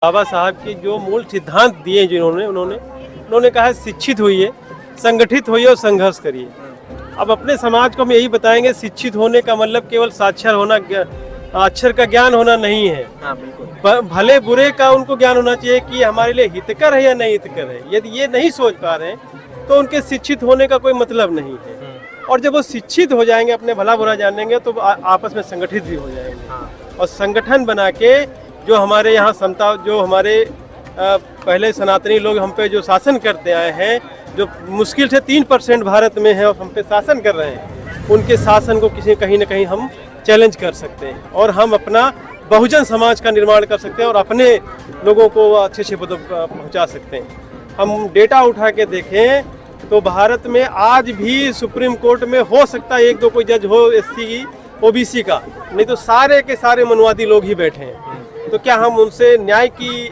बाबा साहब के जो मूल सिद्धांत दिए जिन्होंने उन्होंने कहा है शिक्षित होइए, संगठित होइए और संघर्ष करिए। अब अपने समाज को हम यही बताएंगे, शिक्षित होने का मतलब केवल साक्षर होना, अक्षर का ज्ञान होना नहीं है। हाँ, बिल्कुल। भले बुरे का उनको ज्ञान होना चाहिए कि हमारे लिए हितकर है या नहीं हितकर है। यदि ये नहीं सोच पा रहे हैं तो उनके शिक्षित होने का कोई मतलब नहीं है। और जब वो शिक्षित हो जाएंगे, अपने भला बुरा जानेंगे, तो आपस में संगठित भी हो जाएंगे। और संगठन बना के जो हमारे यहाँ समता, जो हमारे पहले सनातनी लोग हम पे जो शासन करते आए हैं, जो मुश्किल से 3% भारत में है और हम पे शासन कर रहे हैं, उनके शासन को कहीं ना कहीं हम चैलेंज कर सकते हैं और हम अपना बहुजन समाज का निर्माण कर सकते हैं और अपने लोगों को अच्छे पदों पर पहुँचा सकते हैं। हम डेटा उठा के देखें तो भारत में आज भी सुप्रीम कोर्ट में हो सकता है 1-2 कोई जज हो SC OBC का, नहीं तो सारे के सारे मनुवादी लोग ही बैठे हैं। तो क्या हम उनसे न्याय की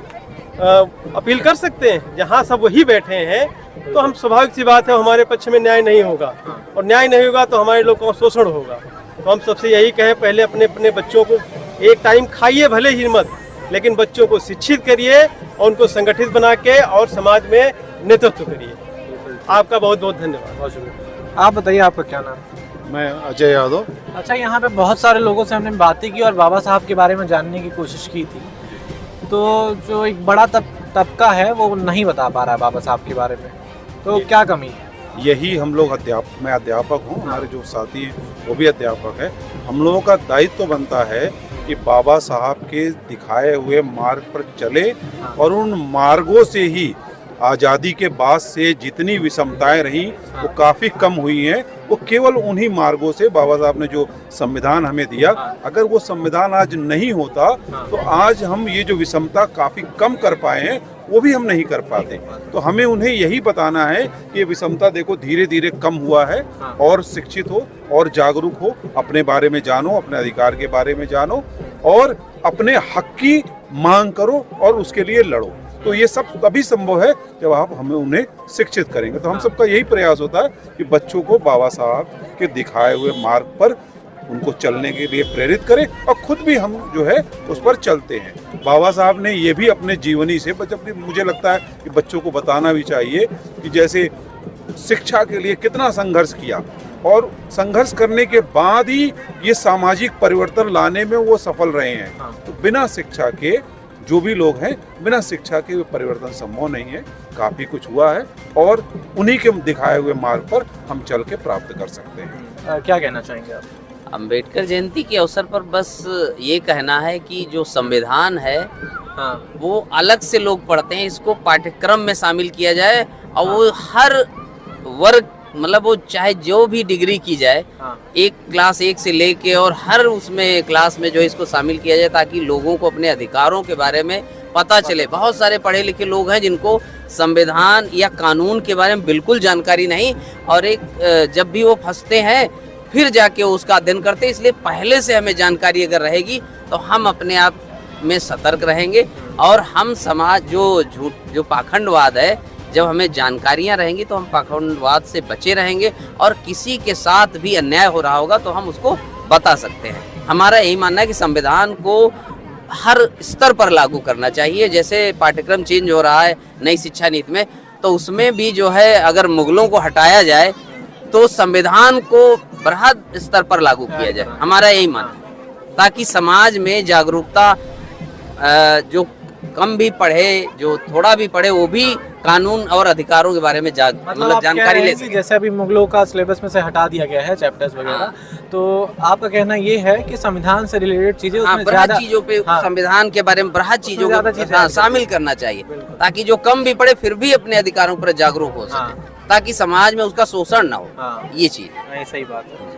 अपील कर सकते हैं? जहाँ सब वही बैठे हैं तो हम स्वाभाविक सी बात है हमारे पक्ष में न्याय नहीं होगा, और न्याय नहीं होगा तो हमारे लोगों का शोषण होगा। तो हम सबसे यही कहें, पहले अपने अपने बच्चों को एक टाइम खाइए भले ही मत, लेकिन बच्चों को शिक्षित करिए और उनको संगठित बना के और समाज में नेतृत्व करिए। आपका बहुत बहुत धन्यवाद। बहुत शुक्रिया। आप बताइए, आपका क्या नाम? मैं अजय यादव। अच्छा, यहाँ पे बहुत सारे लोगों से हमने बातें की और बाबा साहब के बारे में जानने की कोशिश की थी, तो जो एक बड़ा तबका है वो नहीं बता पा रहा है बाबा साहब के बारे में, तो क्या कमी है? यही हम लोग मैं अध्यापक हूँ, हमारे जो साथी हैं वो भी अध्यापक है। हम लोगों का दायित्व बनता है कि बाबा साहब के दिखाए हुए मार्ग पर चले और उन मार्गों से ही आज़ादी के बाद से जितनी विषमताएं रही वो काफ़ी कम हुई हैं। वो केवल उन्हीं मार्गों से, बाबा साहब ने जो संविधान हमें दिया, अगर वो संविधान आज नहीं होता तो आज हम ये जो विषमता काफ़ी कम कर पाए हैं वो भी हम नहीं कर पाते। तो हमें उन्हें यही बताना है कि ये विषमता देखो धीरे धीरे कम हुआ है, और शिक्षित हो और जागरूक हो, अपने बारे में जानो, अपने अधिकार के बारे में जानो और अपने हक की मांग करो और उसके लिए लड़ो। तो ये सब तभी संभव है जब आप हमें उन्हें शिक्षित करेंगे। तो हम सबका यही प्रयास होता है कि बच्चों को बाबा साहब के दिखाए हुए मार्ग पर उनको चलने के लिए प्रेरित करें और खुद भी हम जो है उस पर चलते हैं। बाबा साहब ने ये भी अपने जीवनी से, जबकि मुझे लगता है कि बच्चों को बताना भी चाहिए कि जैसे शिक्षा के लिए कितना संघर्ष किया और संघर्ष करने के बाद ही ये सामाजिक परिवर्तन लाने में वो सफल रहे हैं। तो बिना शिक्षा के जो भी लोग हैं, बिना शिक्षा के परिवर्तन संभव नहीं है। काफ़ी कुछ हुआ है और उन्हीं के दिखाए हुए मार्ग पर हम चल के प्राप्त कर सकते हैं। क्या कहना चाहेंगे आप? अम्बेडकर जयंती के अवसर पर बस ये कहना है कि जो संविधान है वो अलग से लोग पढ़ते हैं, इसको पाठ्यक्रम में शामिल किया जाए और वो हर वर्ग, मतलब वो चाहे जो भी डिग्री की जाए, एक क्लास 1 से लेके और हर उसमें क्लास में जो है इसको शामिल किया जाए, ताकि लोगों को अपने अधिकारों के बारे में पता चले। बहुत सारे पढ़े लिखे लोग हैं जिनको संविधान या कानून के बारे में बिल्कुल जानकारी नहीं, और एक जब भी वो फंसते हैं फिर जाके उसका अध्ययन करते हैं। इसलिए पहले से हमें जानकारी अगर रहेगी तो हम अपने आप में सतर्क रहेंगे और हम समाज जो पाखंडवाद है, जब हमें जानकारियां रहेंगी तो हम पाखंडवाद से बचे रहेंगे और किसी के साथ भी अन्याय हो रहा होगा तो हम उसको बता सकते हैं। हमारा यही मानना है कि संविधान को हर स्तर पर लागू करना चाहिए। जैसे पाठ्यक्रम चेंज हो रहा है नई शिक्षा नीति में, तो उसमें भी जो है अगर मुगलों को हटाया जाए तो संविधान को बृहद स्तर पर लागू किया जाए। हमारा यही मानना है, ताकि समाज में जागरूकता, जो कम भी पढ़े, जो थोड़ा भी पढ़े, वो भी कानून और अधिकारों के बारे में मतलब जानकारी ले सके। जैसे अभी मुगलों का सिलेबस में से हटा दिया गया है चैप्टर्स वगैरह, तो आपका कहना ये है कि संविधान से रिलेटेड चीजें, बृहद चीजों पे, संविधान के बारे में बृहद चीजों को शामिल करना चाहिए, ताकि जो कम भी पढ़े फिर भी अपने अधिकारों पर जागरूक हो सके, ताकि समाज में उसका शोषण ना हो। ये चीज सही बात है।